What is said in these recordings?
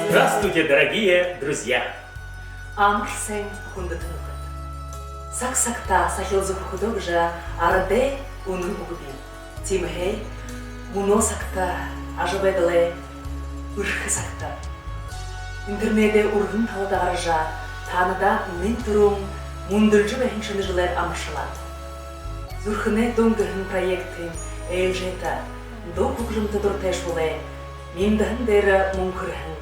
Здравствуйте, дорогие друзья! Амрсен хундатынукат. Сак-сакта сахилзу худогжа арде унун угубин. Тимхей муносакта ажабедле урхсакта. Интернете ургын талдагаржа таныда нин турум мундыржы бехиншыныжылар амшылат. Зурхыне донгырын проекты элжета до кукжымты дуртеш буле миндахын дера мункырхын.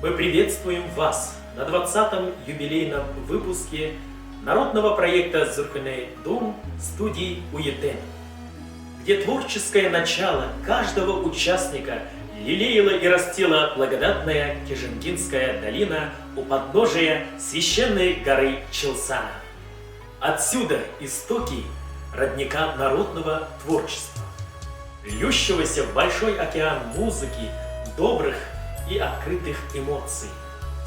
Мы приветствуем вас на 20-м юбилейном выпуске народного проекта Зурхыне Дум студии УЕТЭН, где творческое начало каждого участника лелеяла и растила благодатная Кижингинская долина у подножия священной горы Челсана. Отсюда истоки родника народного творчества, льющегося в большой океан музыки, добрых и открытых эмоций,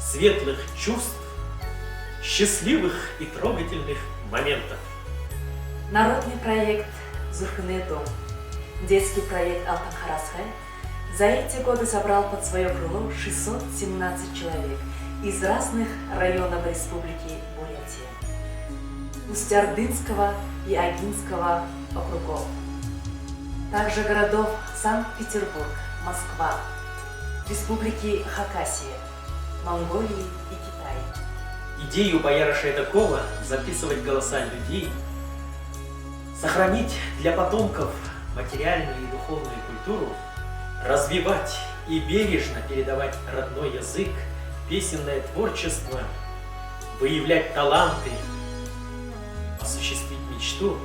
светлых чувств, счастливых и трогательных моментов. Народный проект Зурхыне Дум, детский проект Алтанхарасхай, за эти годы собрал под свое крыло 617 человек из разных районов Республики Бурятия, Усть-Ордынского и Агинского округов, также городов Санкт-Петербург, Москва, Республики Хакасия, Монголии и Китая. Идею бояра Шайдакова записывать голоса людей, сохранить для потомков материальную и духовную культуру, развивать и бережно передавать родной язык, песенное творчество, выявлять таланты, осуществить мечту,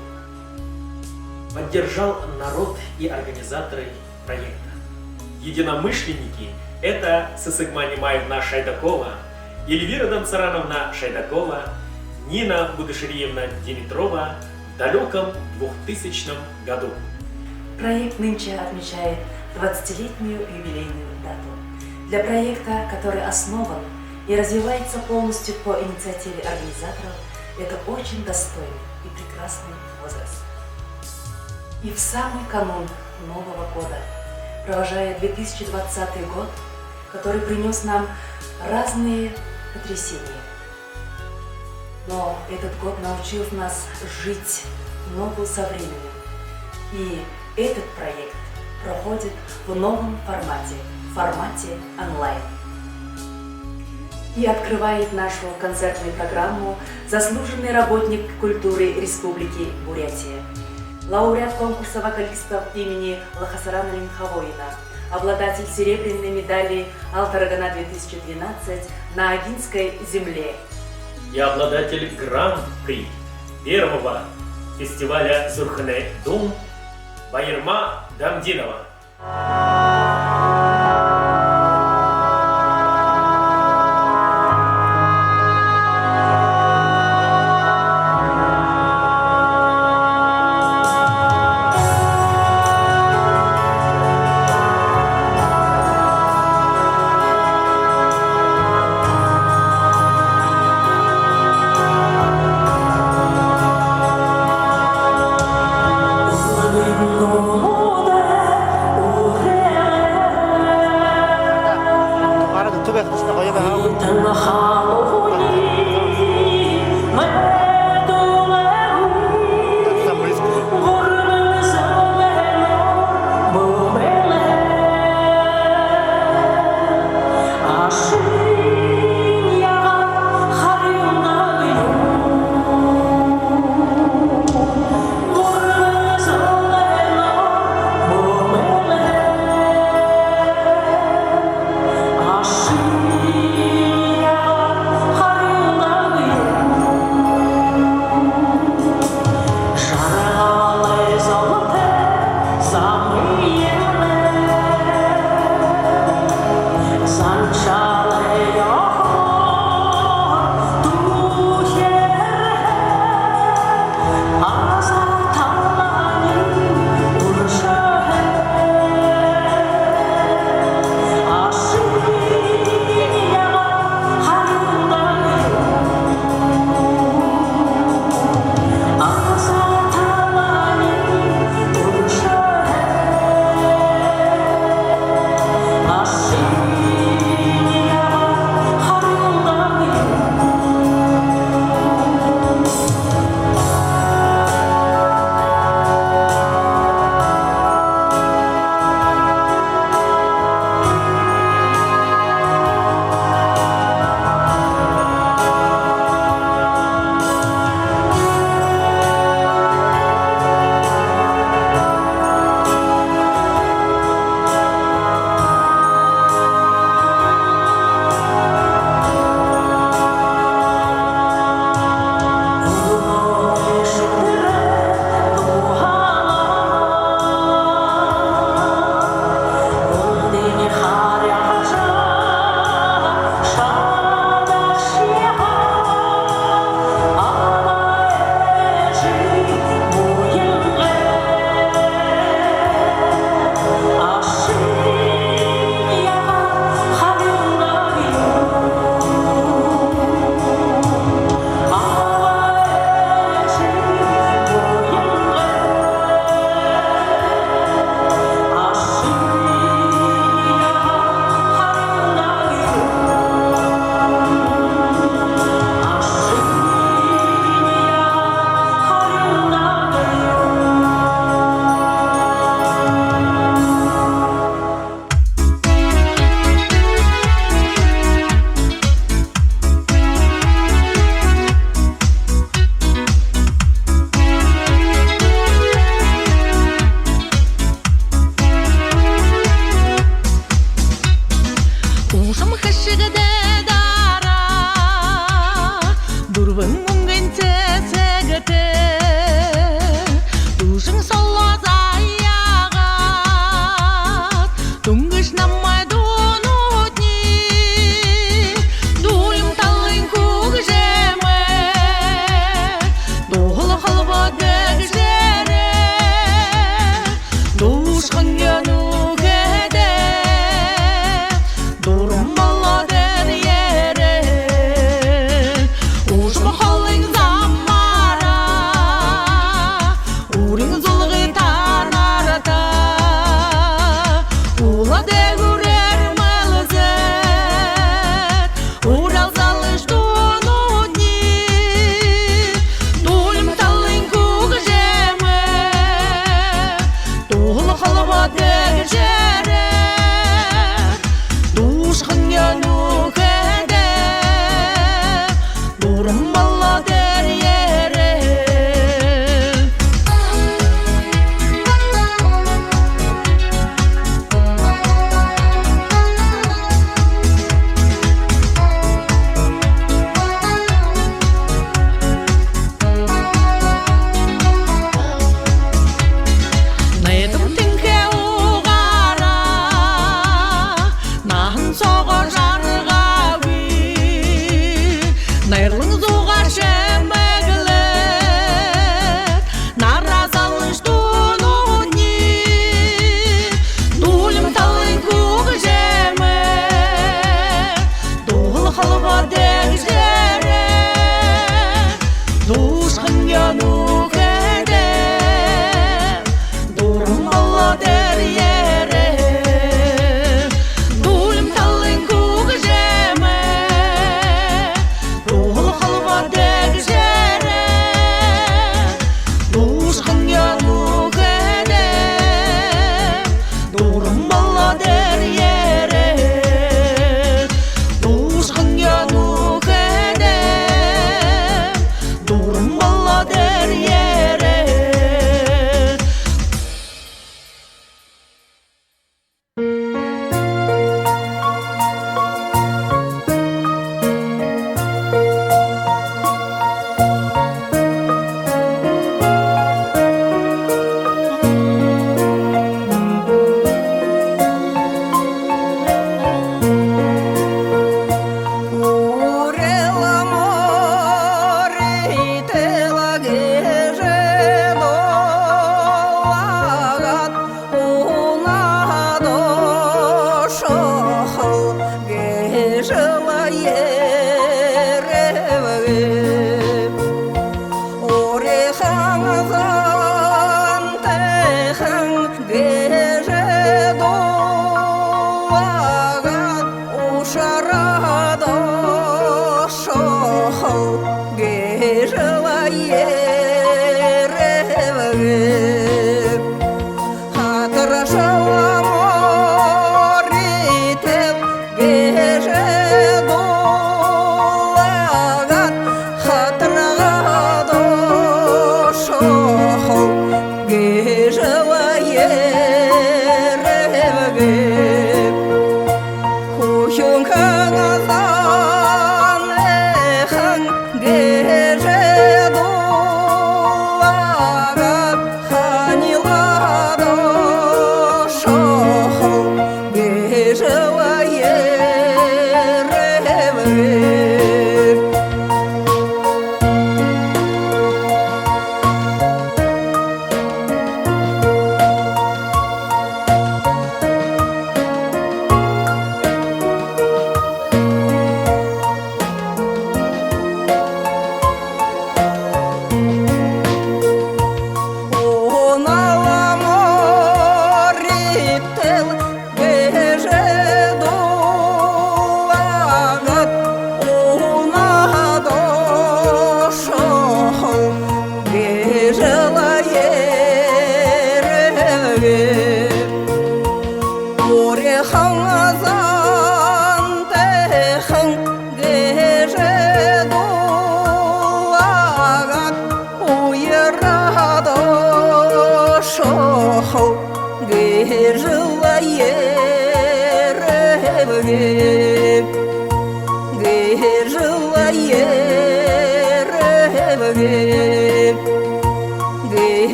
поддержал народ и организаторы проекта. Единомышленники – это Сысыгма Немаевна Шайдакова, Эльвира Дамцарановна Шайдакова, Нина Будышириевна Димитрова в далеком 2000 году. Проект нынче отмечает 20-летнюю юбилейную дату. Для проекта, который основан и развивается полностью по инициативе организаторов, это очень достойный и прекрасный возраст. И в самый канун Нового года, провожая 2020 год, который принес нам разные потрясения. Но этот год научил нас жить в ногу со временем. И этот проект проходит в новом формате онлайн. И открывает нашу концертную программу заслуженный работник культуры Республики Бурятия, лауреат конкурса вокалистов имени Лахасарана Линхавоина, обладатель серебряной медали Алтарагана 2012 на Агинской земле и обладатель гран-при первого фестиваля Зурхыне Дум Байырма Дамдинова. Yeah.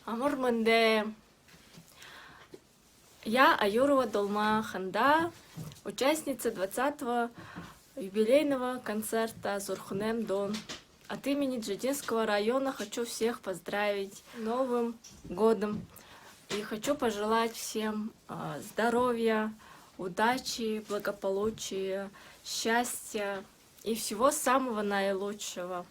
Амур мынде я аюрова долма ханда участница 20-го юбилейного концерта Зурхнем Дон. От имени Джидинского района хочу всех поздравить с Новым годом. И хочу пожелать всем здоровья, удачи, благополучия, счастья и всего самого наилучшего.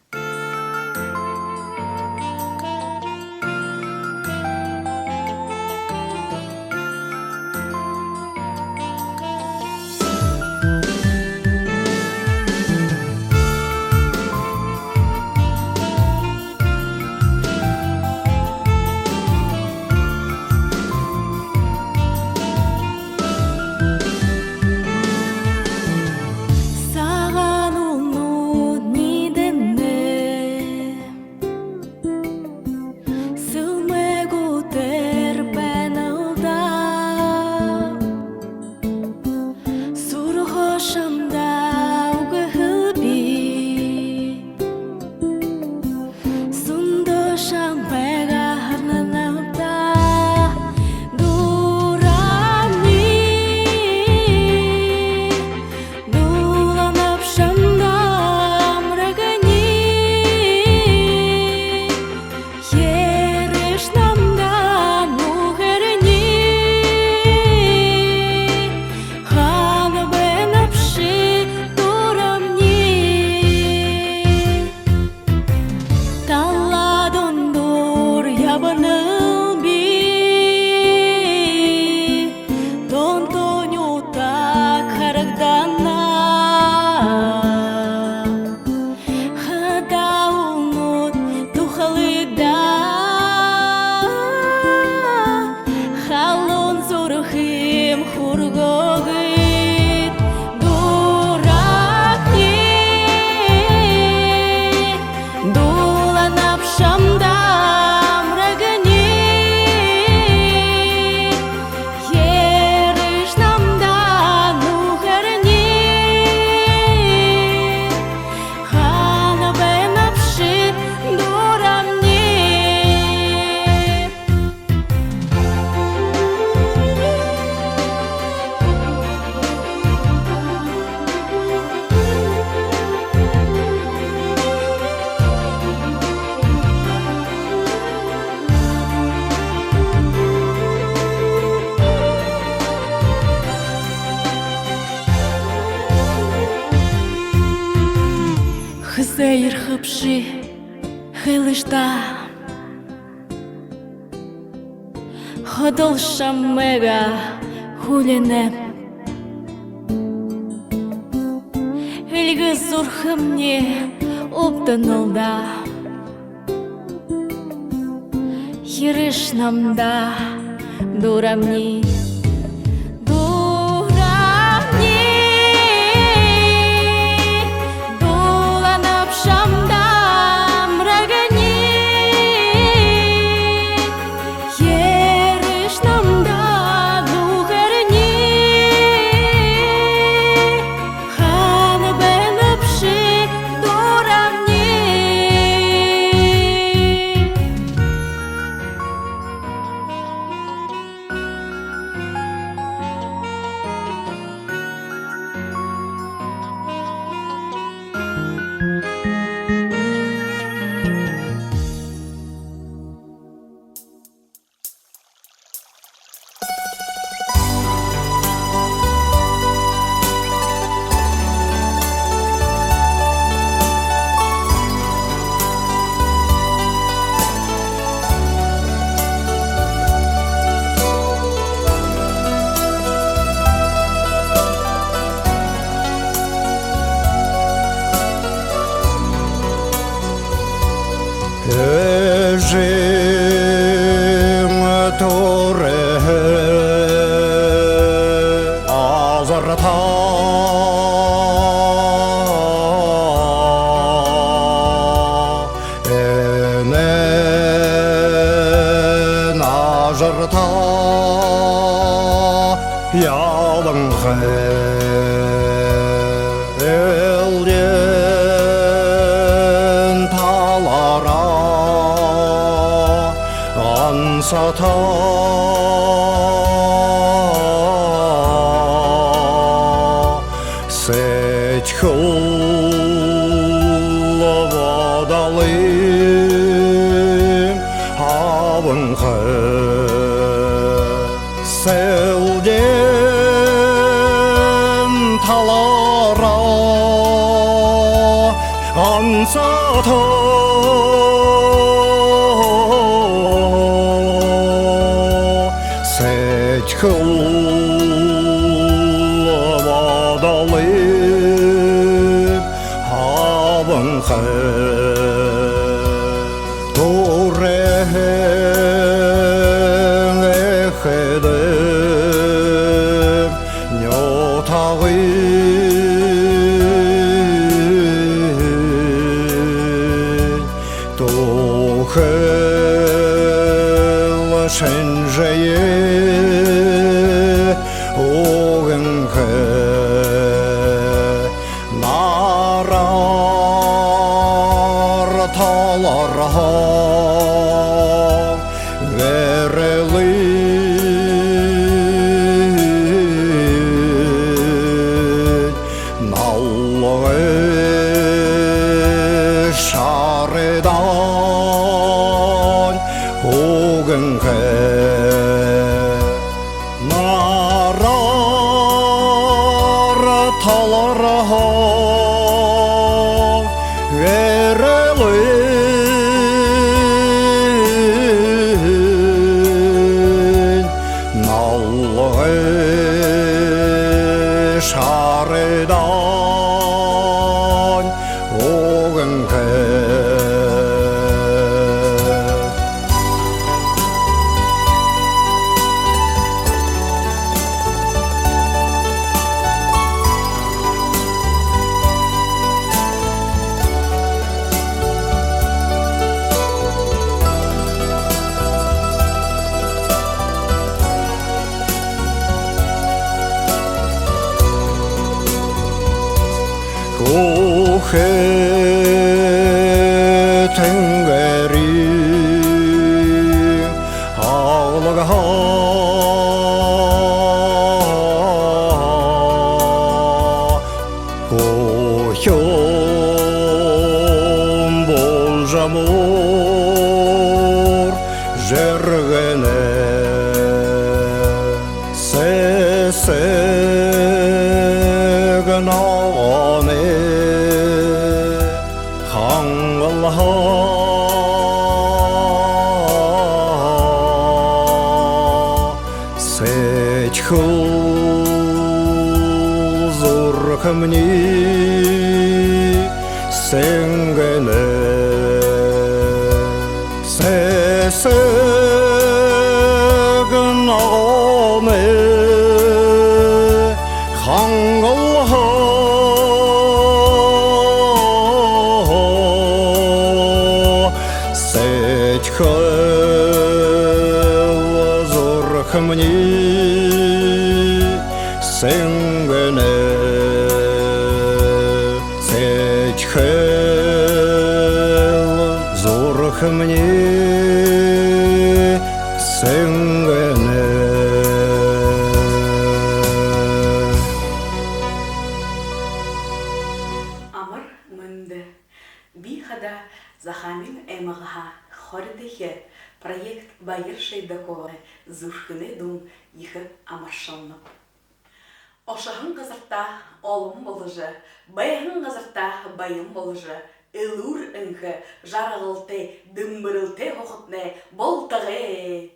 Хызайыр хыпши хылышта Ходыл шаммега хулене Эльгы зурхымне оптанылда Хирышнамда дурамни Sata Vadalım avınğı Selden talara ansatı Seçkıl vadalım avınğı Doğreğedim Notağın Doğıl şenceyi Oğınğı Narar talarha Verelin Nallığı şarıdan Oğınğı Narar talarha Verelin Nallığı şarıdan Oğınğı Kuhetin verin ağlığa Koyun bolcamur jergene Sesegin ağane Seçkıl zurkımni Sengene Sesegin ağame Seçkıl zurkımni Sengene Seçkıl zurkımni Sengene Амыр мынды. Бихада захамин эмагаха хордехе проект Байыр Шейдаковы Зушкыны дум ихы амаршалнып. Ошағын қызыртта олым болыжы, байығын қызыртта байым болыжы, ылур үңкі жарығылты, дымбырылты хоқытны болтығы.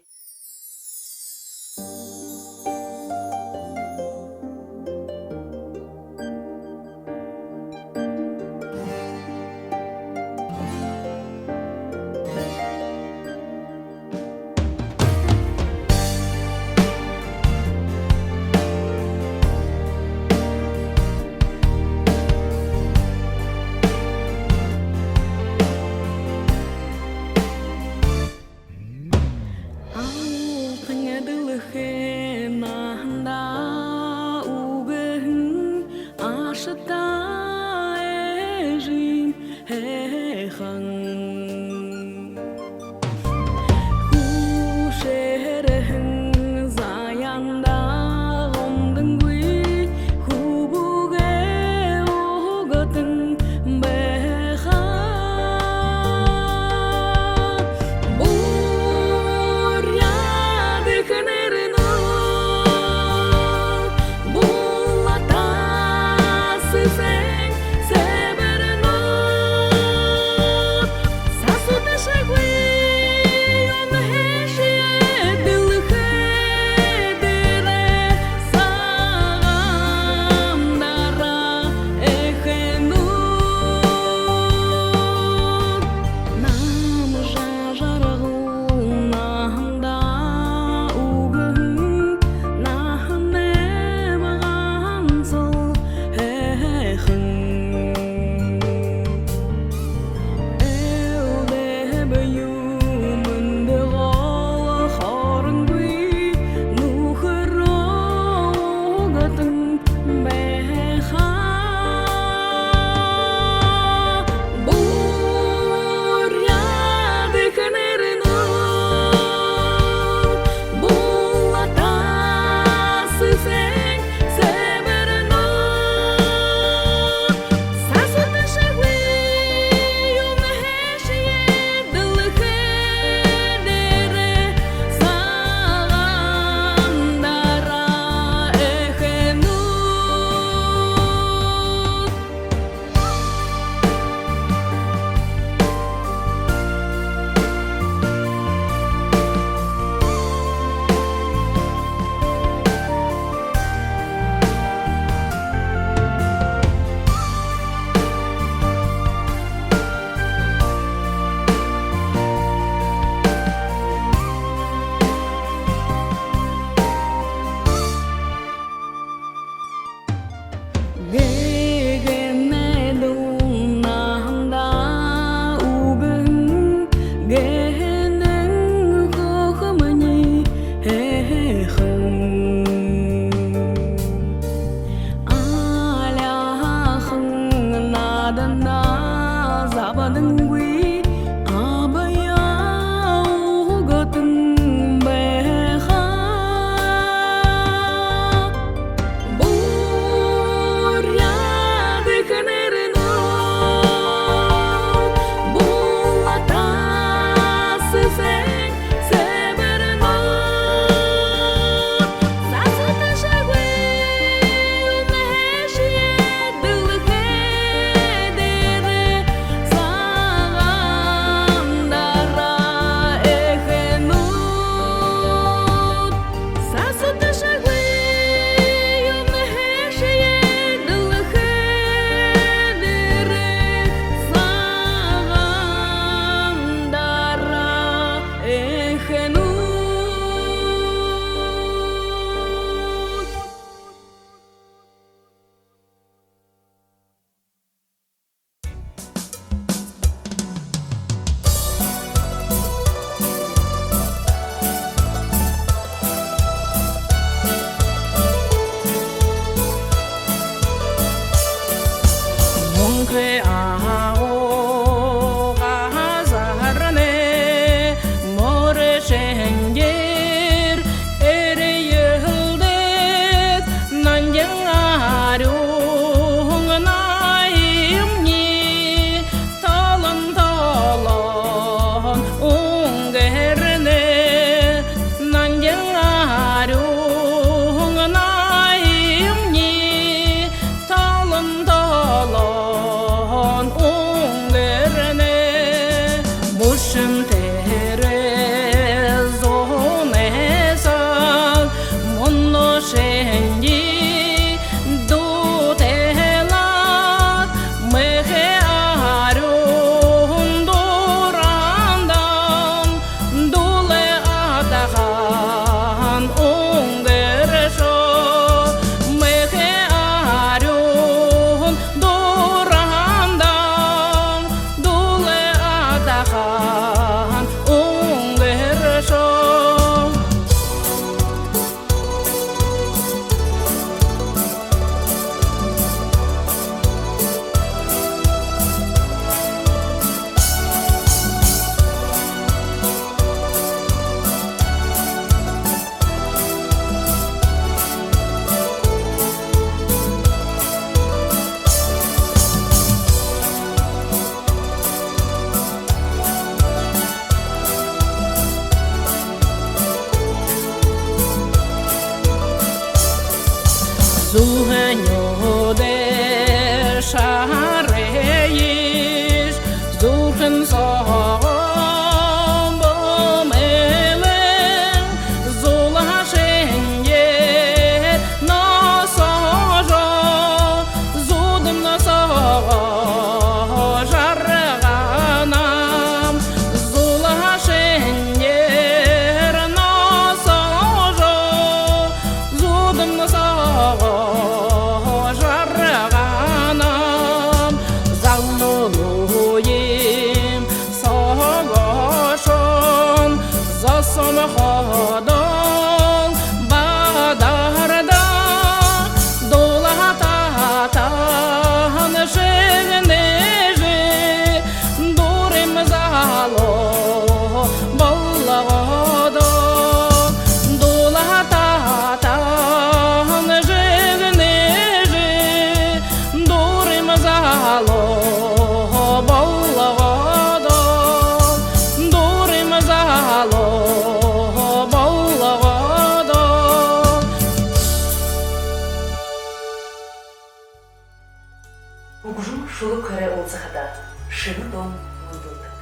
Угжум шулы көре олцахада, шыны дом мындылдык.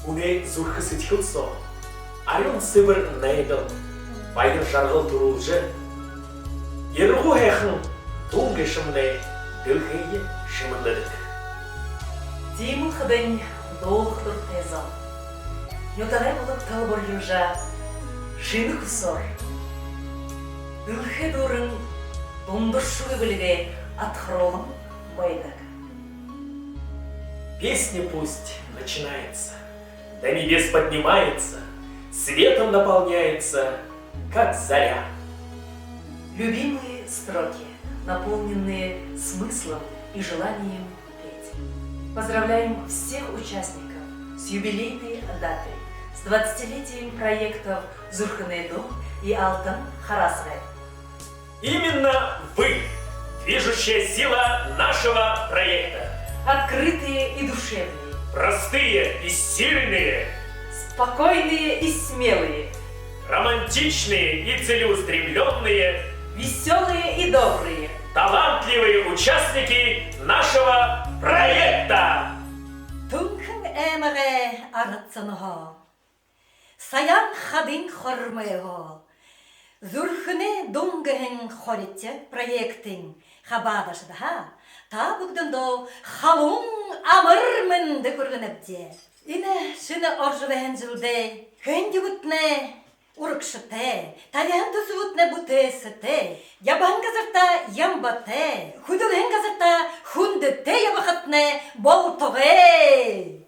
Уне зурхы сытхылсо, арyon сыбыр найдыл, байдыр жарғыл турулжы. Ерғу хэхын тунге шымне дылхейе шымындыдык. Димыл хыдын долықтыр тезал. Йоталай болып талбор южа, шыны кусор. Дылхе дурын дондыр шулы біліге атхролым байдак. Песня пусть начинается, до небес поднимается, светом наполняется, как заря. Любимые строки, наполненные смыслом и желанием петь. Поздравляем всех участников с юбилейной датой, с 20-летием проектов «Зурханный дом» и «Алтын Харасгай». Именно вы – движущая сила нашего проекта. Открытые и душевные, Простые и сильные, спокойные и смелые, романтичные и целеустремленные, веселые и добрые, талантливые участники нашего проекта. Тунхын эмере арцаного, саян хадин хормего, зурхыне дунгehen хорите проектин хабадашдаха, та бүгдендо халун амырмынды көргенепте. Ине шыны оржывен жылде, хендюгутне урыкшыте, тавян тусуутне бутесете, ябан газырта ямбате, худылен газырта хундете ябахатне болтове.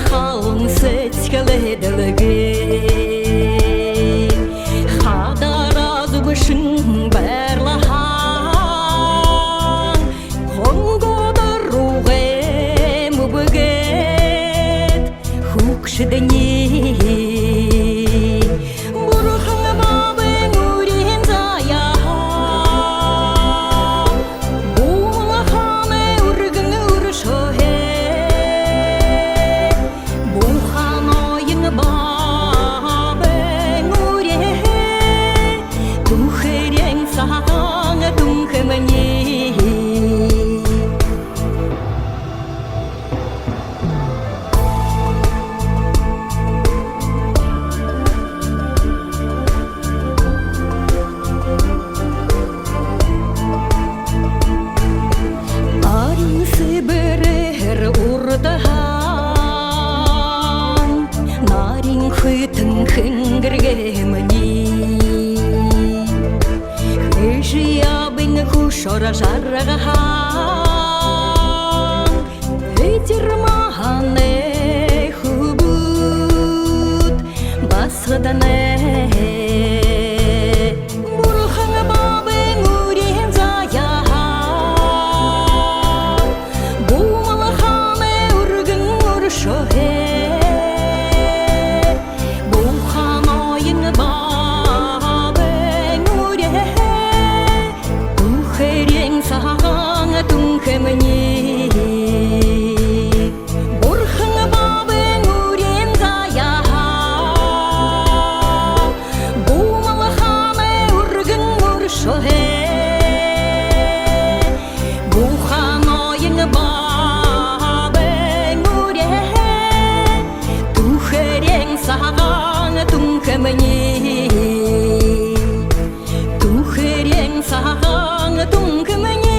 қалың сәтскіледілігі Қадаразу бішін бәрлахан Қоңғодар руғе мүбігет Хүкшідіне Шора жарғахан Өйтер мағаны хүбіт Басғыданы Бұрқаңы бабың өрен заяхан Бұмалы қаны үргін ұршоғе Бұлқан ойыңы бабың өрен Сағаңы түнкіміне Бұрқыңы бабың өрен заяға Бұмалы қаны үргін ұршоғе Бұлқан ойыңы бабың өрен Түхерен сағаңы түнкіміне Түхерен сағаңы түнкіміне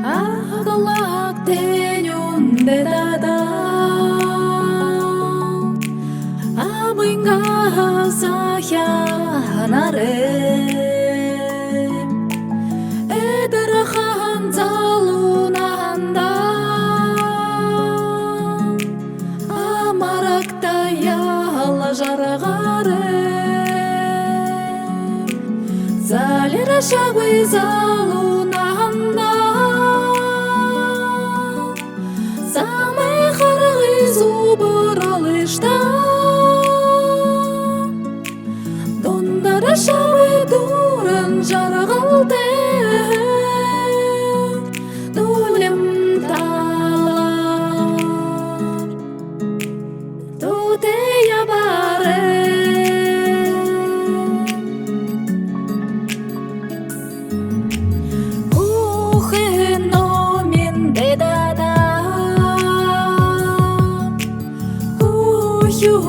Ағылақ тенюнде дада Абыңға сахянары Эдірхан залунанда Амаракта яла жарғары Залера шағы залунанда Самый қарғы зубыр алышта Дондары шабы дұрын жарғалды Дөлім талар Тутея бары You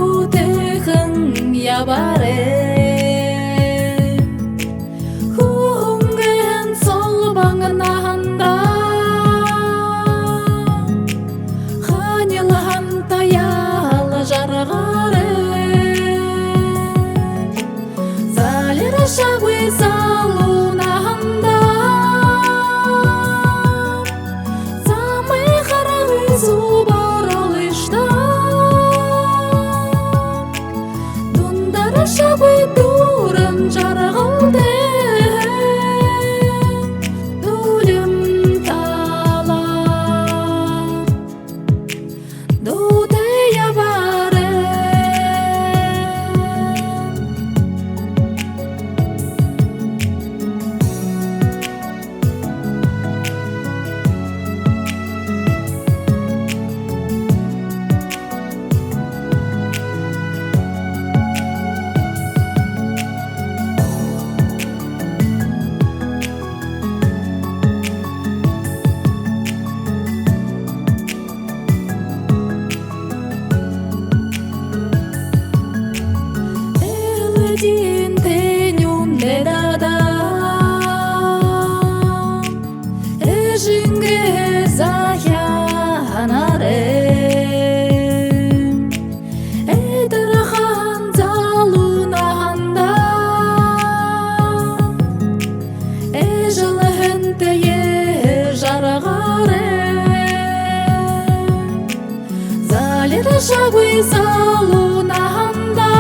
шагуй залунанда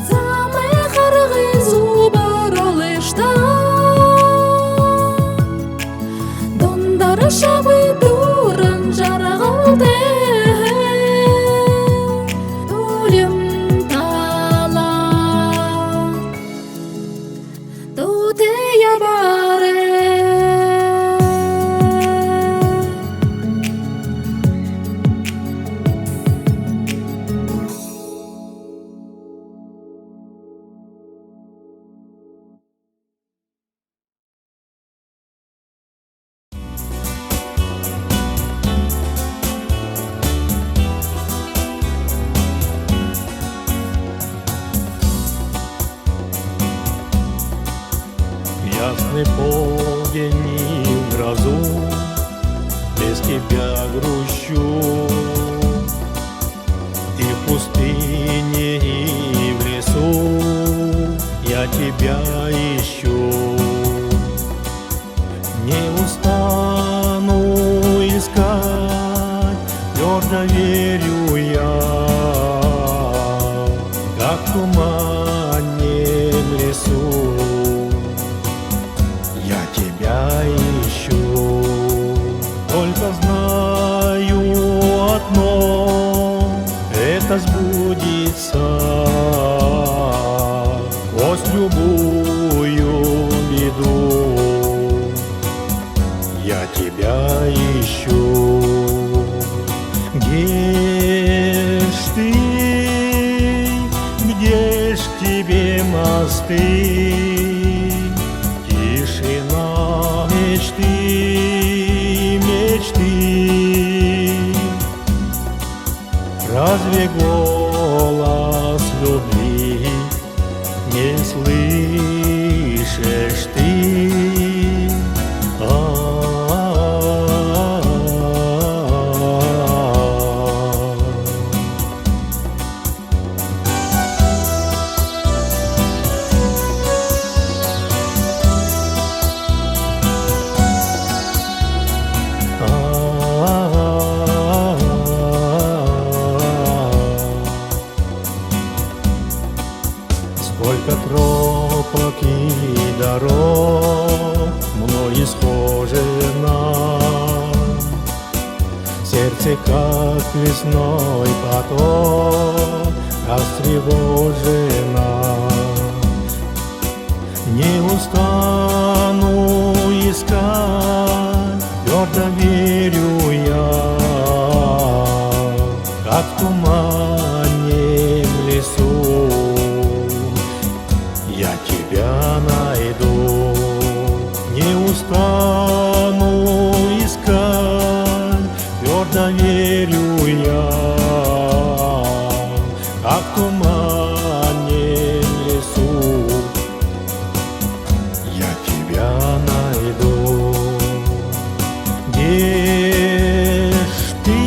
Замы харгы зубаралышта Дондары шагуй дурын жаргалды Дулем тала Туте ябаре Ясный полдень и в грозу без тебя грущу. И в пустыне, и в лесу я тебя ищу. Не устану искать, твердо верю я, как в туманном лесу. Я тебя ищу, только знаю одно, это сбудется сквозь любую беду. Я тебя ищу, где ж ты, где ж тебе мосты? Тишина мечты, мечты. Разве голос любви не слышишь ты? Сколько тропок и дорог мной исхожено, сердце, как весной поток, растревожено. Не устану искать, твердо верю я, как в туманном лесу. Я тебя найду, не устану искать, твердо верю я, как в туманном лесу. Я тебя найду, где ж ты,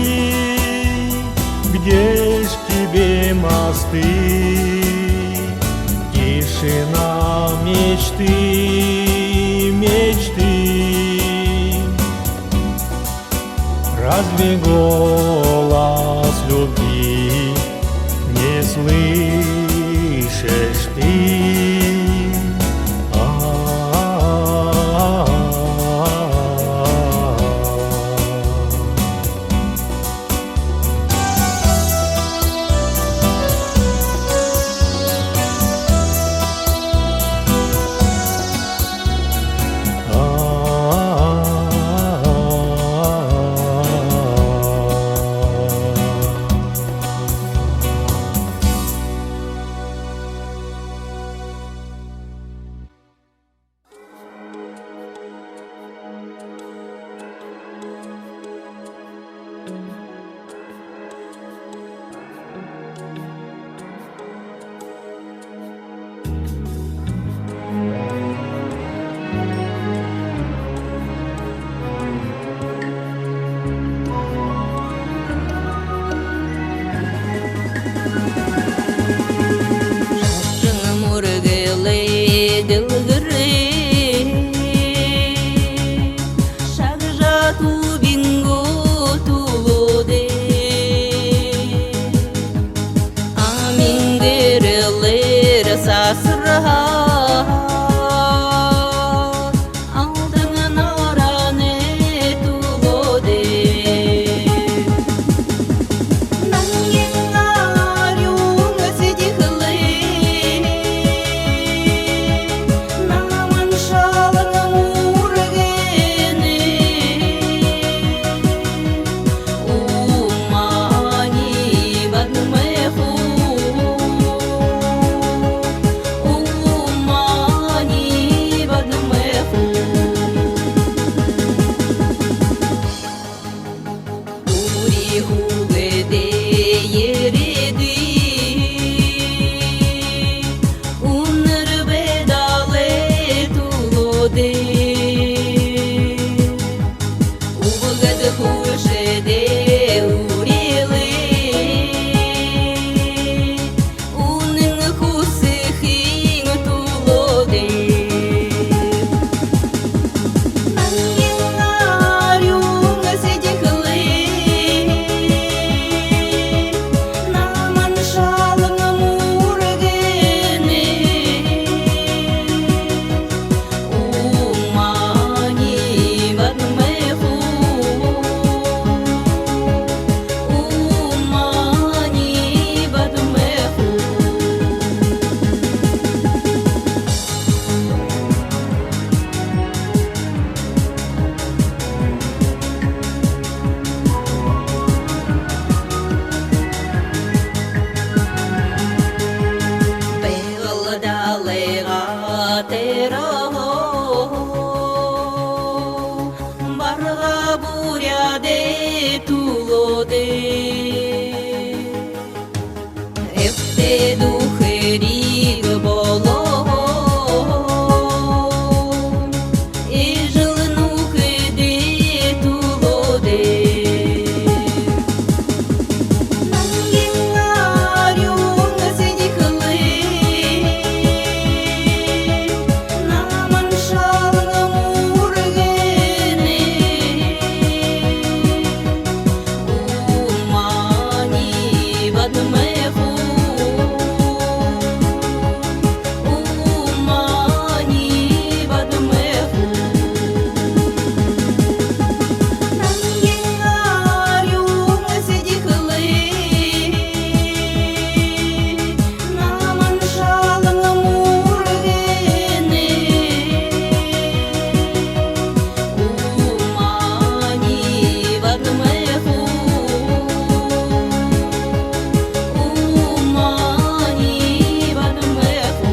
где ж тебе мосты? Тишина мечты, мечты. Разве голос любви не слышишь ты? барға буряде тулоде эфте духериг боло и жылнухеде тулоде нангингарюн сидихлы наман шалгам ургене умани бадмеху умани бадмеху нангингарюн сидихлы наман шалгам ургене умани бадмеху умани бадмеху.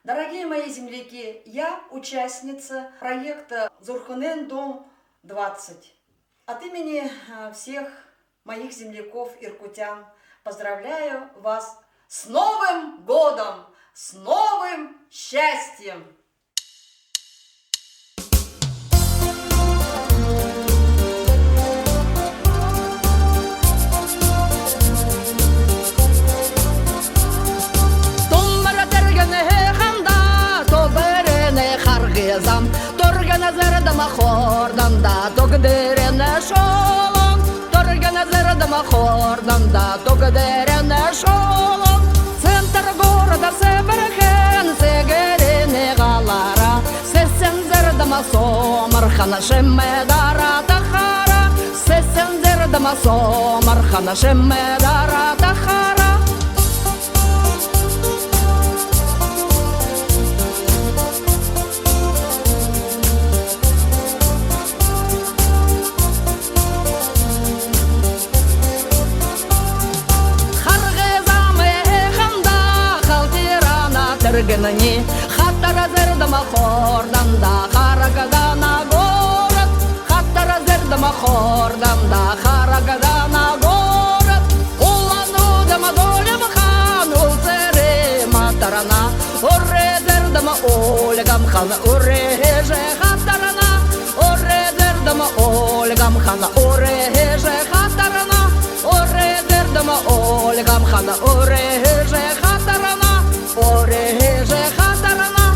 Дорогие мои земляки, я участница проекта Зурхунен Дом 20. От имени всех моих земляков иркутян поздравляю вас с Новым годом, с новым счастьем! Томмара тергене ханда, тоберене харгезам, торгене зердама хорданда, тогдерене шолом, торгене зердама хорданда, тогдерене шолом. Центр города Себерхен, сегерене галара, сесен зердама сомархана шемедара тахара, сесен зердама сомархана шемедара тахара. Тергенани хаттара зердама хорданда харагадана город, хаттара зердама хорданда харагадана город. Улану дама долем хан улцере матарана, орре зердама олегам хан орреже хаттарана, орре зердама олегам хан орреже хаттарана, орре зердама олегам хан орреже хаттарана. Ореже хатарана.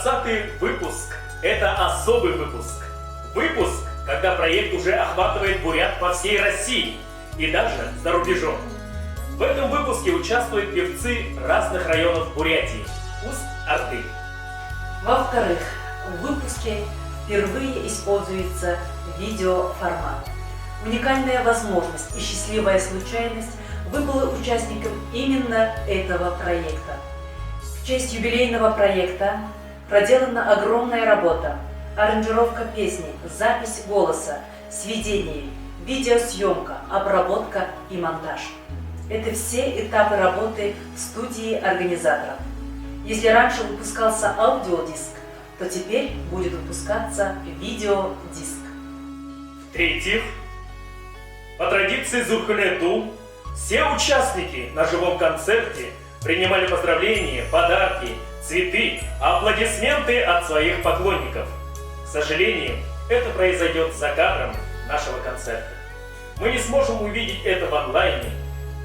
20-й выпуск – это особый выпуск. Выпуск, когда проект уже охватывает бурят по всей России и даже за рубежом. В этом выпуске участвуют певцы разных районов Бурятии, Усть-Орды. Во-вторых, в выпуске впервые используется видеоформат. Уникальная возможность и счастливая случайность выпала участникам именно этого проекта. В честь юбилейного проекта проделана огромная работа. Аранжировка песни, запись голоса, сведения, видеосъемка, обработка и монтаж. Это все этапы работы в студии организаторов. Если раньше выпускался аудиодиск, то теперь будет выпускаться видеодиск. В-третьих, по традиции Зурхане-Дум, все участники на живом концерте принимали поздравления, подарки, цветы, аплодисменты от своих поклонников. К сожалению, это произойдет за кадром нашего концерта. Мы не сможем увидеть это в онлайне,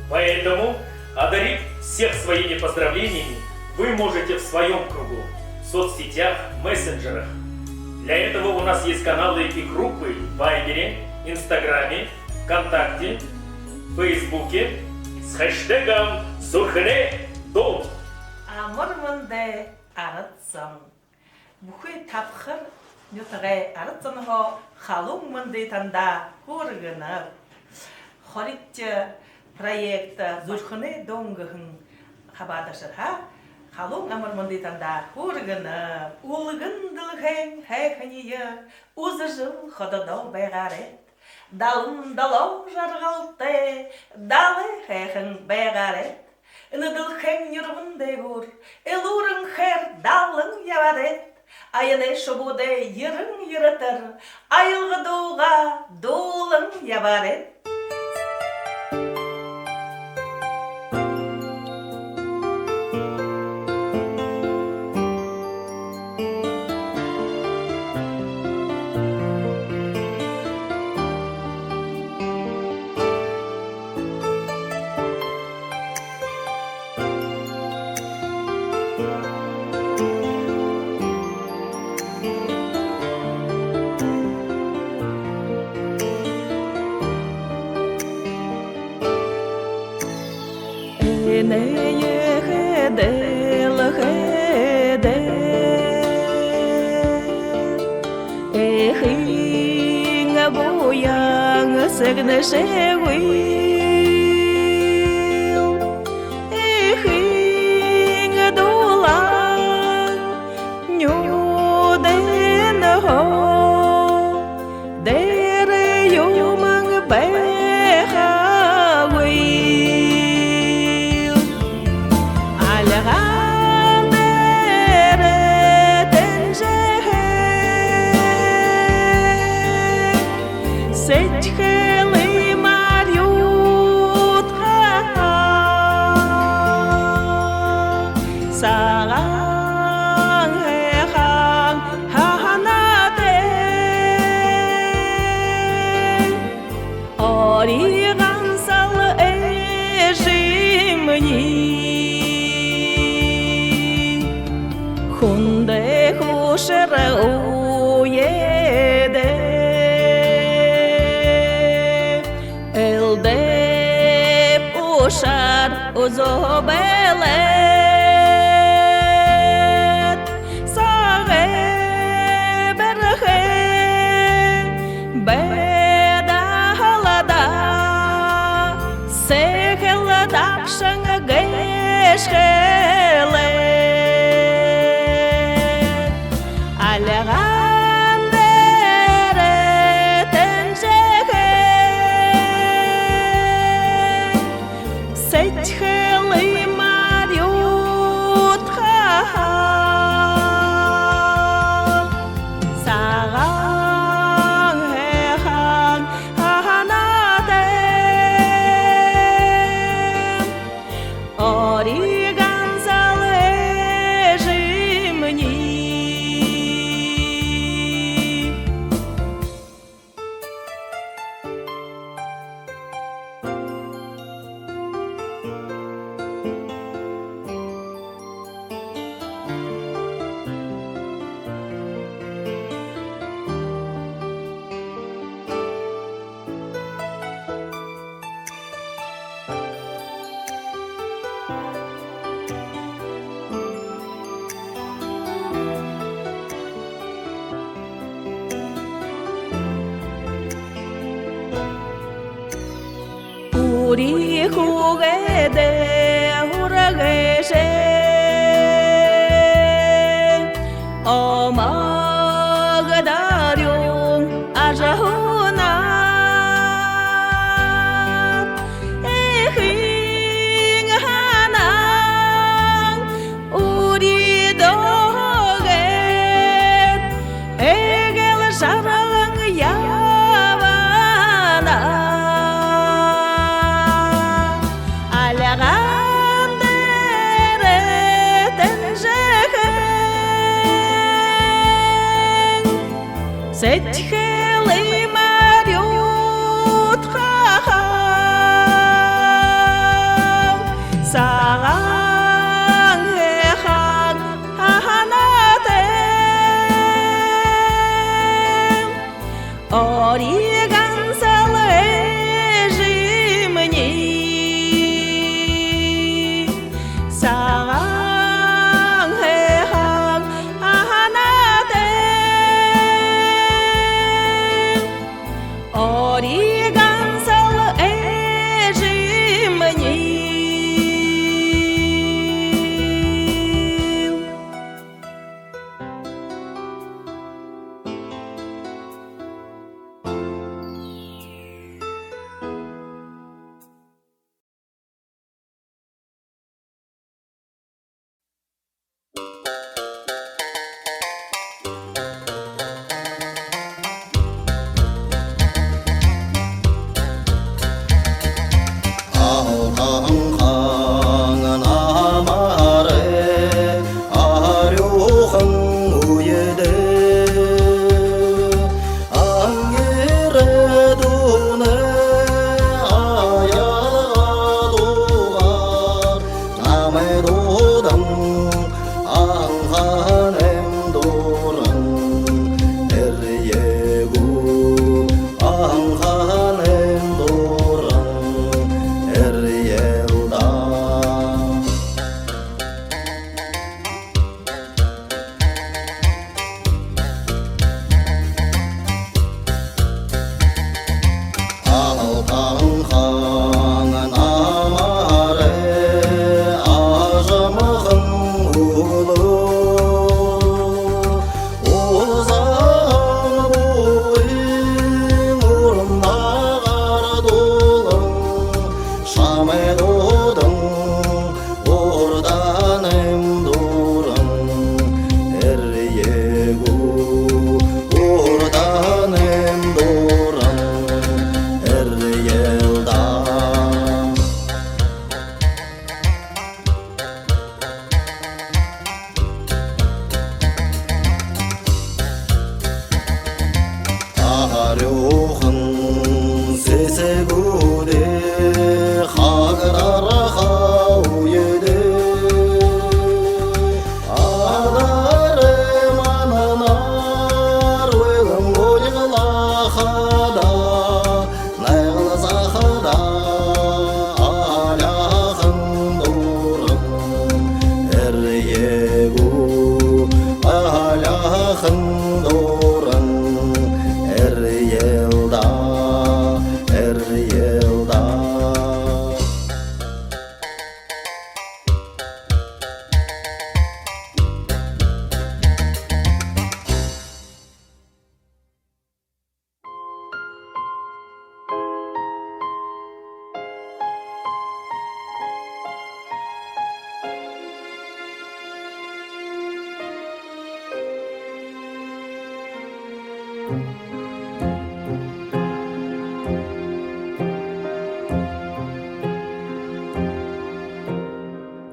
поэтому одарить всех своими поздравлениями вы можете в своем кругу, в соцсетях, мессенджерах. Для этого у нас есть каналы и группы в Вайбере, Инстаграме, ВКонтакте, Фейсбуке с хэштегом Зурхане-Дум. Амормонде арацсан. Бухой тапхыр нютре арацсанхо халуммонде танда хургынар. Хоритче проекта Зурхане-Думгын хабадашырха. Халум амормонде танда хургынар. Улгындылхэн хэхния узыжыл хододол бегарет. Далым далом жаргалте, далы хэхэн бегарет. Ныдылхэн нюрвынде гур, элурын хэр далын яварет. Айыны шубуде йырын йырытыр, айылғы дуға дулын ябарет. 우리 국에대 우라게세 어마가다룡 아자후나 에힝하나 우리 덕에 에겔 사랑 야바나 알라간데레 댄세행 셋헬이 마료트하하 사랑해한 하나된 어리 간살의 짐니 사랑해한 하나된 어리 간살의 짐니 아항항은 아마레 아료항 우예데 안게레도네 아야도가 남해도당 앙하냄도랑 에르예구 앙하냄도랑 에르예우다 아항항은 아마레 아자마항 우로 오사보잉 우름나가라도랑 샤메도등 오르다냄도랑 에르예구 오르다냄도랑 에르예우다 아료흥 세세구대 하가라라 하우예데 아다레 마나나 르웨금 고야라하다 나야라사하다 아ля흥도랑 에르예구 아ля흥도랑 에르예우다 에르예우다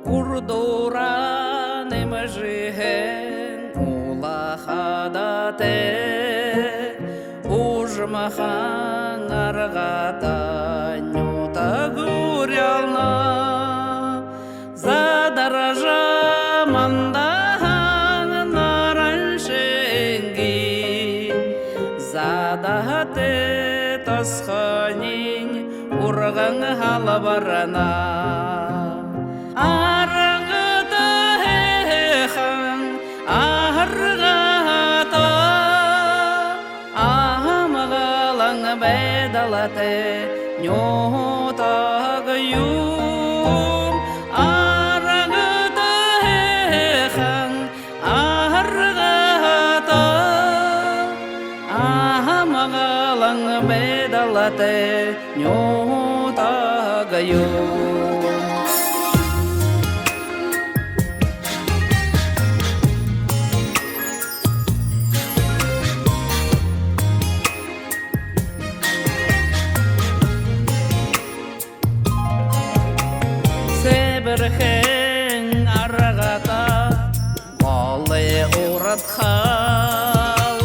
урдора немежиген улахадате ужмахан аргата нюта гурялна задаража мандахан нараншенги задахате тасханин урган халабарана аргата хехан аргата ахамгалан бедалате нюта бедалате нютагаю. Себерхен аргата голы уратхал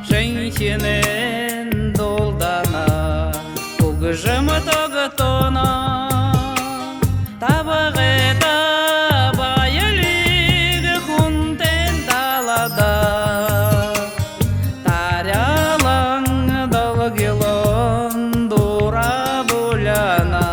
женщинен долдана угжымы тогтона табагыта байылыг хунтен талада тарялан долгилон дура буляна.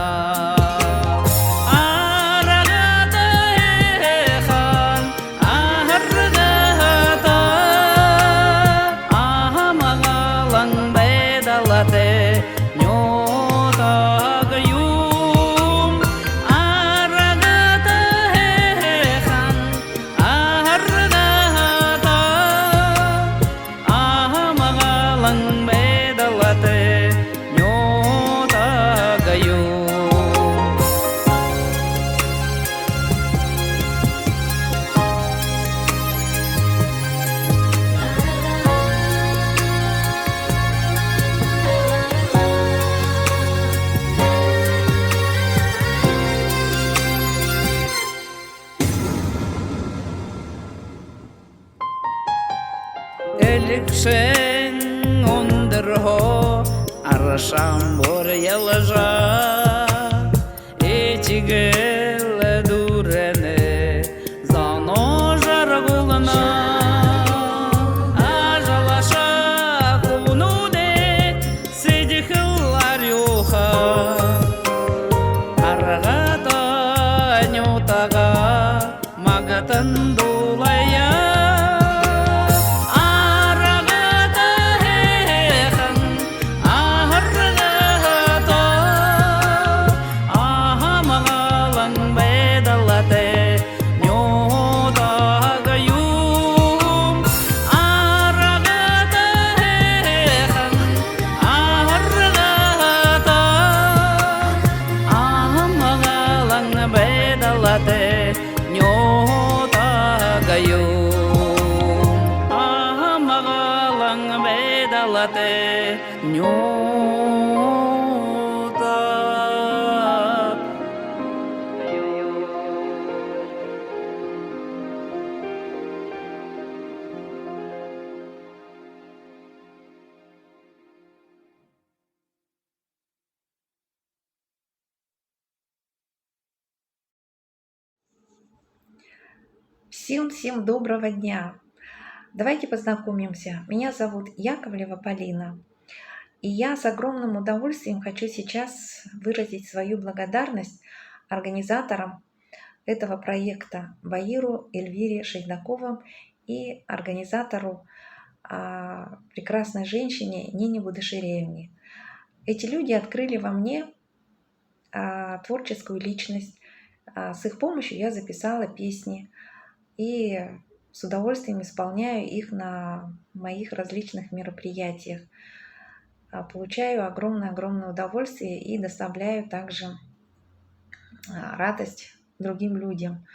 Эликшен ондырхо аршам бор ялажа этигел дурене зано жаргулна ажалаша кунуде сидихлар юха аргата нютага магатан дулая. Всем доброго дня! Давайте познакомимся. Меня зовут Яковлева Полина. И я с огромным удовольствием хочу сейчас выразить свою благодарность организаторам этого проекта Баиру Эльвире Шейдаковым и организатору прекрасной женщине Нине Будыширевне. Эти люди открыли во мне творческую личность. С их помощью я записала песни и с удовольствием исполняю их на моих различных мероприятиях. Получаю огромное удовольствие и доставляю также радость другим людям.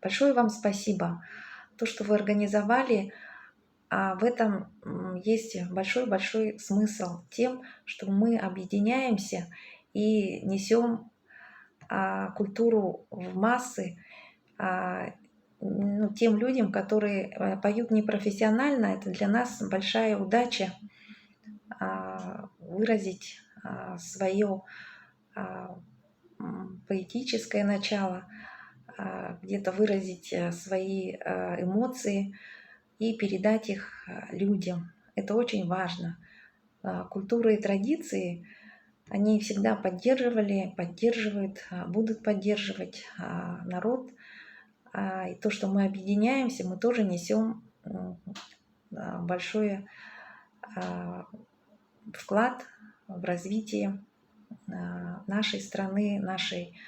Большое вам спасибо. То, что вы организовали, в этом есть большой смысл тем, что мы объединяемся и несем культуру в массы тем людям, которые поют непрофессионально. Это для нас большая удача выразить свое поэтическое начало, где-то выразить свои эмоции и передать их людям. Это очень важно. Культура и традиции, они всегда поддерживали, поддерживают, будут поддерживать народ. И то, что мы объединяемся, мы тоже несем большой вклад в развитие нашей страны, нашей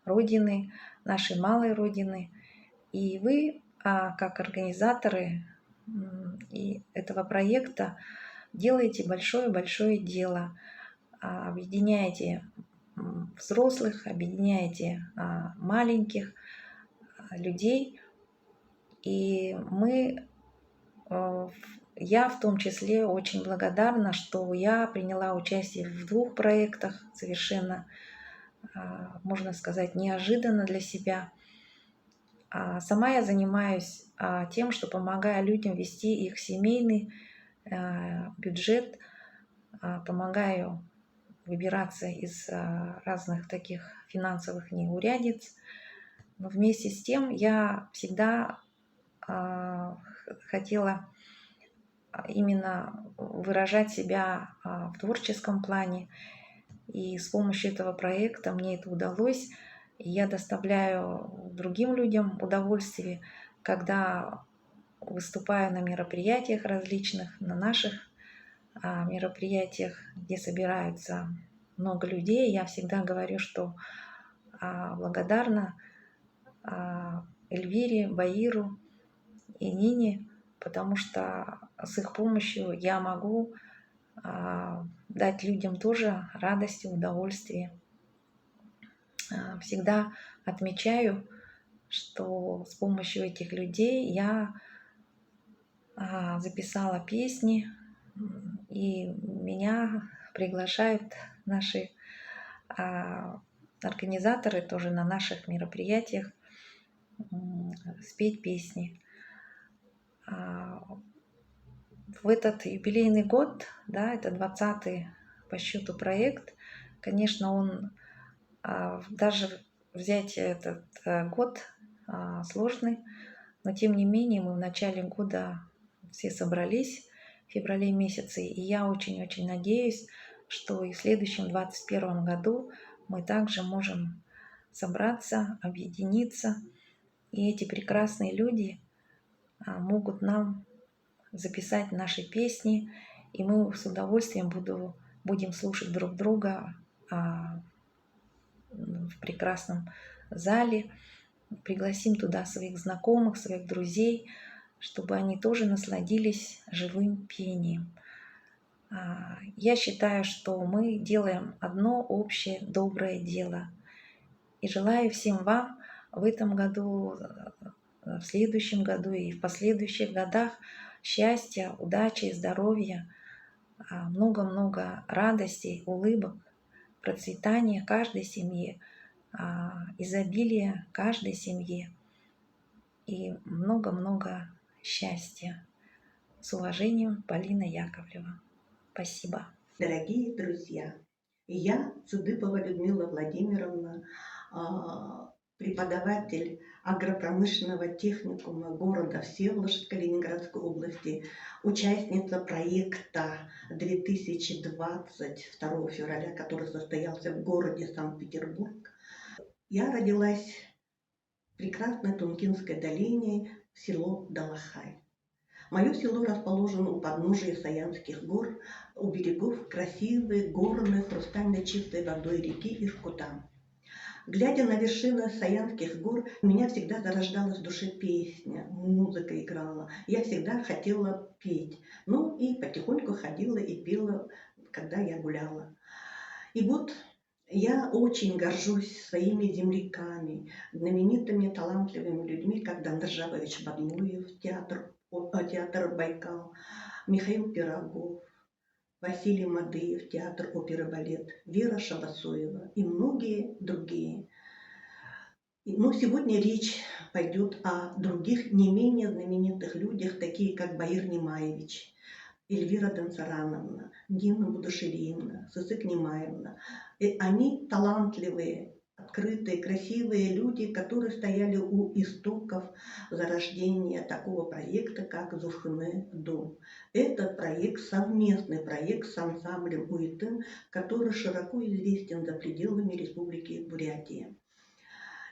Родины, нашей малой Родины. И вы, как организаторы этого проекта, делаете большое дело. объединяете взрослых, объединяете маленьких людей. И я в том числе очень благодарна, что я приняла участие в 2 проектах совершенно, можно сказать, неожиданно для себя. Сама я занимаюсь тем, что помогаю людям вести их семейный бюджет, помогаю выбираться из разных таких финансовых неурядиц. Но вместе с тем я всегда хотела именно выражать себя в творческом плане. И с помощью этого проекта мне это удалось. И я доставляю другим людям удовольствие, когда выступаю на мероприятиях различных, на наших мероприятиях, где собираются много людей. Я всегда говорю, что благодарна Эльвире, Баиру и Нине, потому что с их помощью я могу дать людям тоже радость и удовольствие. Всегда отмечаю, что с помощью этих людей я записала песни, и меня приглашают наши организаторы тоже на наших мероприятиях спеть песни. В этот юбилейный год, да, это 20-й по счету проект, конечно, он даже взять этот год сложный, но тем не менее мы в начале года все собрались в феврале месяце, и я очень-очень надеюсь, что и в следующем 2021 году мы также можем собраться, объединиться, и эти прекрасные люди могут нам записать наши песни, и мы с удовольствием будем слушать друг друга в прекрасном зале, пригласим туда своих знакомых, своих друзей, чтобы они тоже насладились живым пением. Я считаю, что мы делаем одно общее доброе дело. И желаю всем вам в этом году, в следующем году и в последующих годах счастья, удачи, здоровья, много-много радостей, улыбок, процветания каждой семье, изобилия каждой семье и много-много счастья. С уважением, Полина Яковлева. Спасибо. Дорогие друзья, я Цудыпова Людмила Владимировна, преподаватель агропромышленного техникума города Всеволожск Калининградской области, участница проекта 2020 2 февраля, который состоялся в городе Санкт-Петербург. Я родилась в прекрасной Тункинской долине, село Далахай. Мое село расположено у подножия Саянских гор, у берегов красивой, горной, хрустально чистой водой реки Иркутан. Глядя на вершины Саянских гор, у меня всегда зарождалась в душе песня, музыка играла. Я всегда хотела петь. Ну и потихоньку ходила и пела, когда я гуляла. И вот я очень горжусь своими земляками, знаменитыми, талантливыми людьми, как Дандар Жабович Бадлуев, театр Байкал, Михаил Пирогов, Василий Мадыев, театр оперы и балет, Вера Шабасоева и многие другие. Но сегодня речь пойдет о других не менее знаменитых людях, такие как Баир Немаевич, Эльвира Дансарановна, Нина Будашириевна, Сысык Немаевна. И они талантливые, открытые, красивые люди, которые стояли у истоков зарождения такого проекта, как Зурхуне дом. Этот проект, совместный проект с ансамблем Уитын, который широко известен за пределами Республики Бурятия.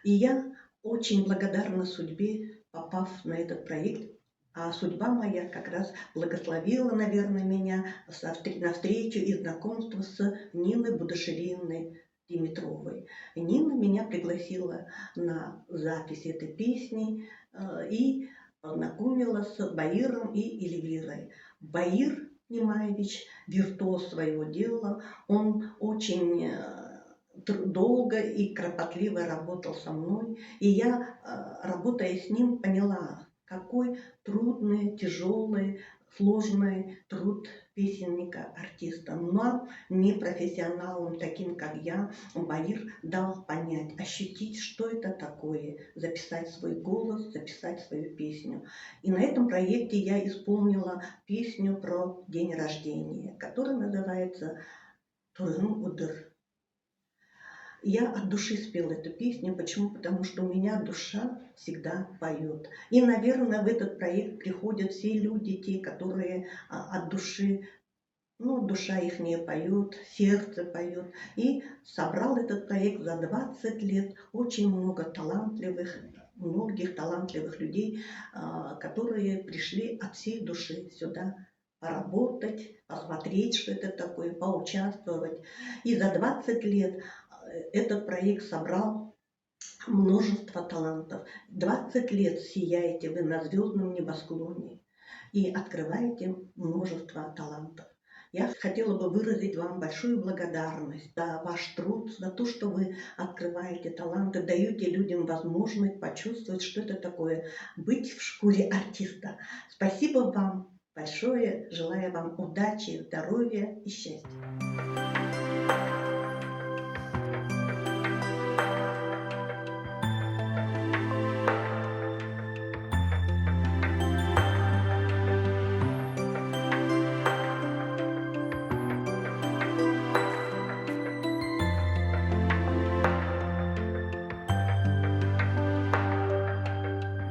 И я очень благодарна судьбе, попав на этот проект. А судьба моя как раз благословила, наверное, меня на встречу и знакомство с Ниной Будашириевной Димитровой. Нина меня пригласила на запись этой песни и знакомила с Баиром и Эльвирой. Баир Немаевич виртуоз своего дела. Он очень долго и кропотливо работал со мной. И я, работая с ним, поняла, какой трудный, тяжелый, сложный труд песенника, артиста. Нам, непрофессионалам, таким как я, Баир дал понять, ощутить, что это такое, записать свой голос, записать свою песню. И на этом проекте я исполнила песню про день рождения, которая называется «Тургын Удыр». Я от души спела эту песню. Почему? Потому что у меня душа всегда поет. И, наверное, в этот проект приходят все люди, те, которые от души, ну, душа их не поет, сердце поет. И собрал этот проект за 20 лет очень много многих талантливых людей, которые пришли от всей души сюда поработать, посмотреть, что это такое, поучаствовать. И за 20 лет этот проект собрал множество талантов. 20 лет сияете вы на звездном небосклоне и открываете множество талантов. Я хотела бы выразить вам большую благодарность за ваш труд, за то, что вы открываете таланты, даете людям возможность почувствовать, что это такое быть в шкуре артиста. Спасибо вам большое. Желаю вам удачи, здоровья и счастья.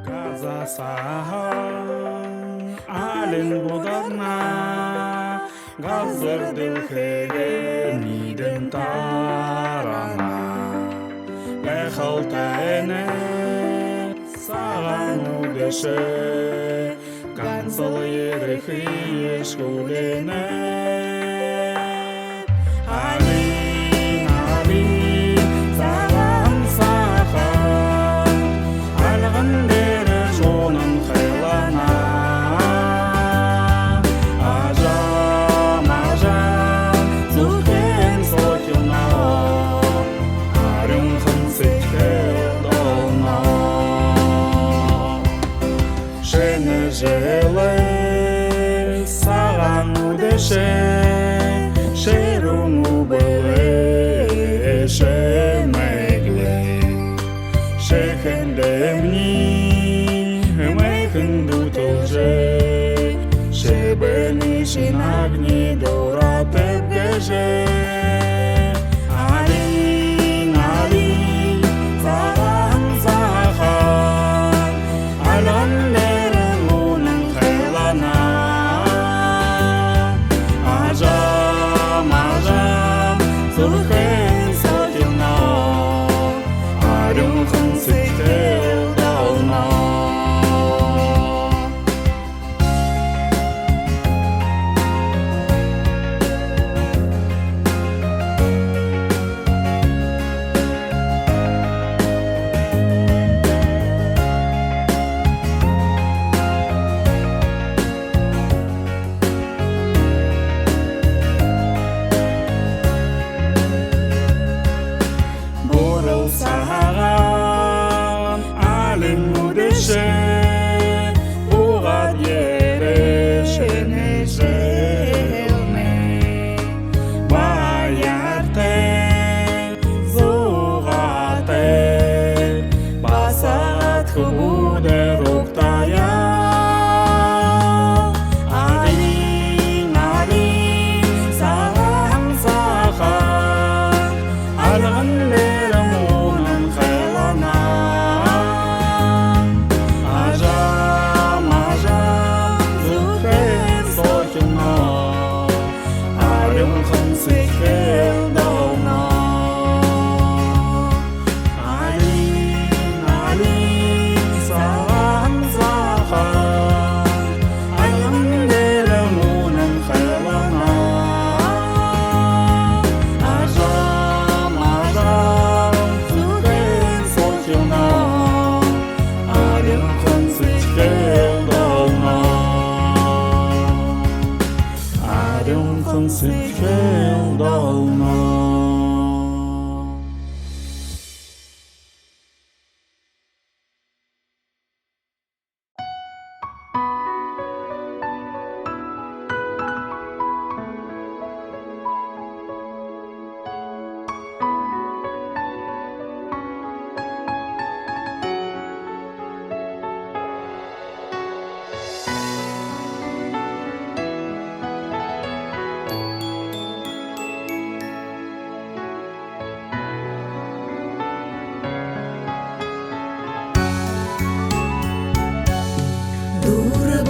Казасан ален бударна газыр дилхеге миден тарана бехалтене сагану деше канцал ерехи ешкулене алин алин саган сахан алган Желай саған удеше, шеруму беле, шемегле, шехендемни, мехенду толже, шебени шинагни дора тепгеже. Алин, алин, саған сахан, алан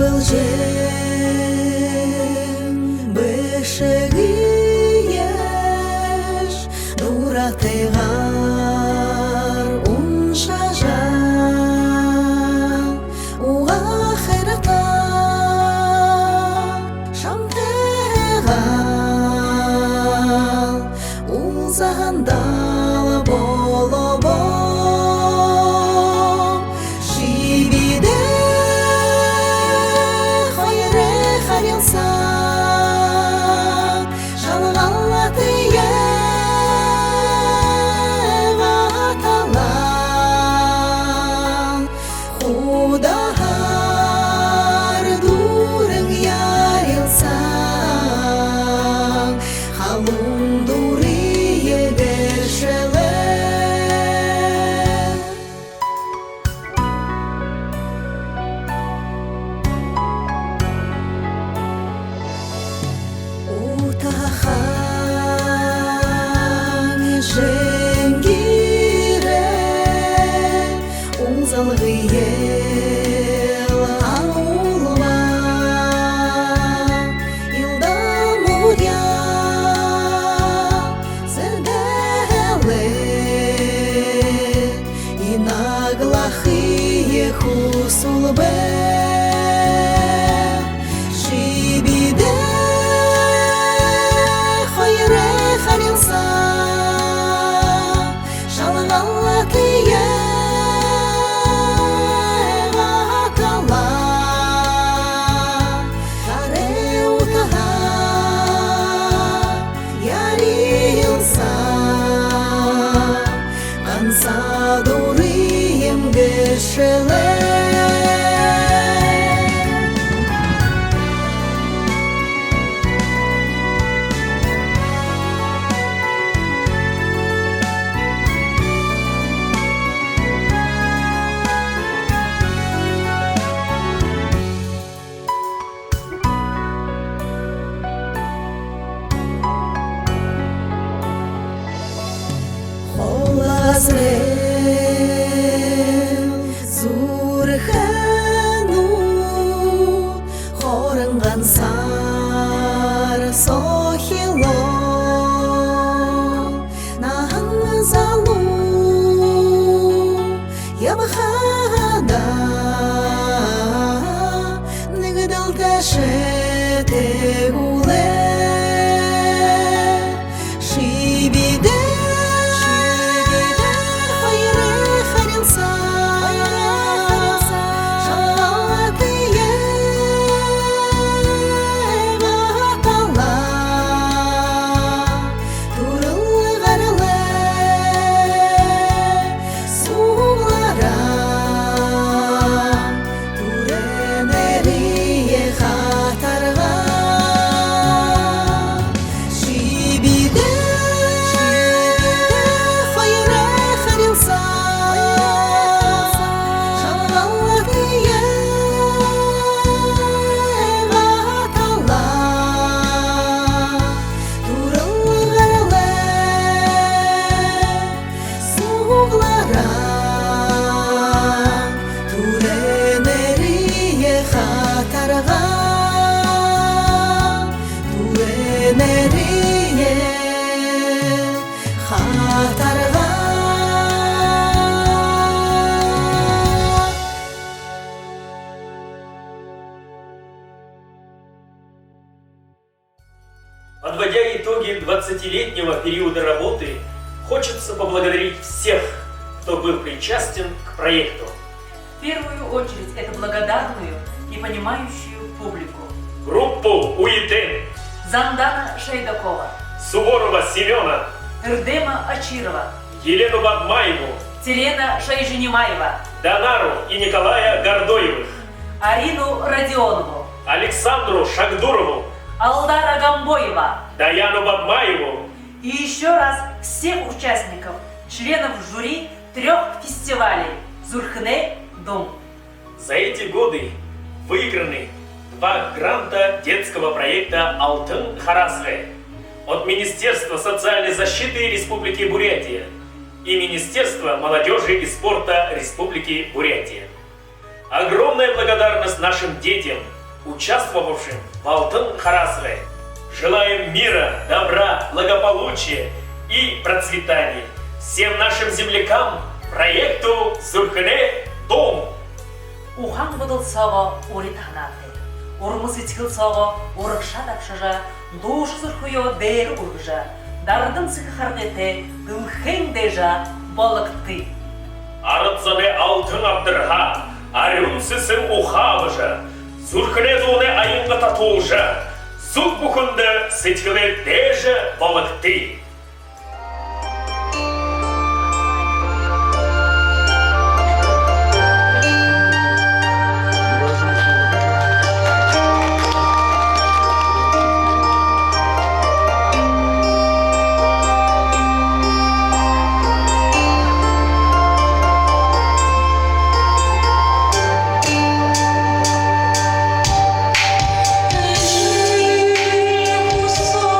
Ылжен бешегиеш дуратегар уншажан уга херата шамтегал узандал болобо шибиде хайре харилса шалгалатые ваталан худахар дурың ярилса халун дурие бершеле Утахан жеңгире узалгыел аулва илдамуря зерделе инаглахые хусулбе шибиде хайре харилса шалгалатые ватала харе утаха ярилса анса дурыем гешеле Холазрел зурхану хорынган сар сохило нахан залу ябхада нигдал ташете гуле шибиде Подводя итоги 20-летнего периода работы, хочется поблагодарить всех, кто был причастен к проекту. В первую очередь это благодарную и понимающую публику. Группу УИТН, Зандана Шейдакова, Суворова Семена, Эрдема Ачирова, Елену Бадмаеву, Телена Шайженимаева, Донару и Николая Гордоевых, Арину Родионову, Александру Шагдурову, Алдара Гамбоева, Даяну Бадмаеву и еще раз всех участников, членов жюри 3 фестивалей Зурхне Дом. За эти годы выиграны 2 гранта детского проекта «Алтын Харазге» от Министерства социальной защиты Республики Бурятия и Министерства молодежи и спорта Республики Бурятия. Огромная благодарность нашим детям, участвовавшим в Алтын Харасве. Желаем мира, добра, благополучия и процветания всем нашим землякам, проекту Зурхне Дом. Ухан будыл сого ури танаты. Урмыз итгил сого урыкша тапшыжа, душы зурхуё дейр ургжа. Дардым сыкы харгете, дымхен дежа, балыкты. Арыцаны алтын абдырха, арюн сысым ухавыжа. Зурхне дуны айынға татулжа. Сук бухынды сытгылы дежа балыкты. Уса,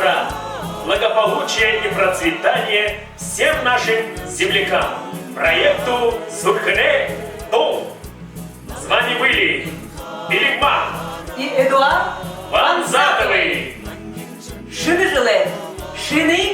добра, благополучия и процветания всем нашим землякам. Проекту Зурхне Дом. С вами были Билигма И Эдуард Ванзатовый. Шыны желаем. Шыны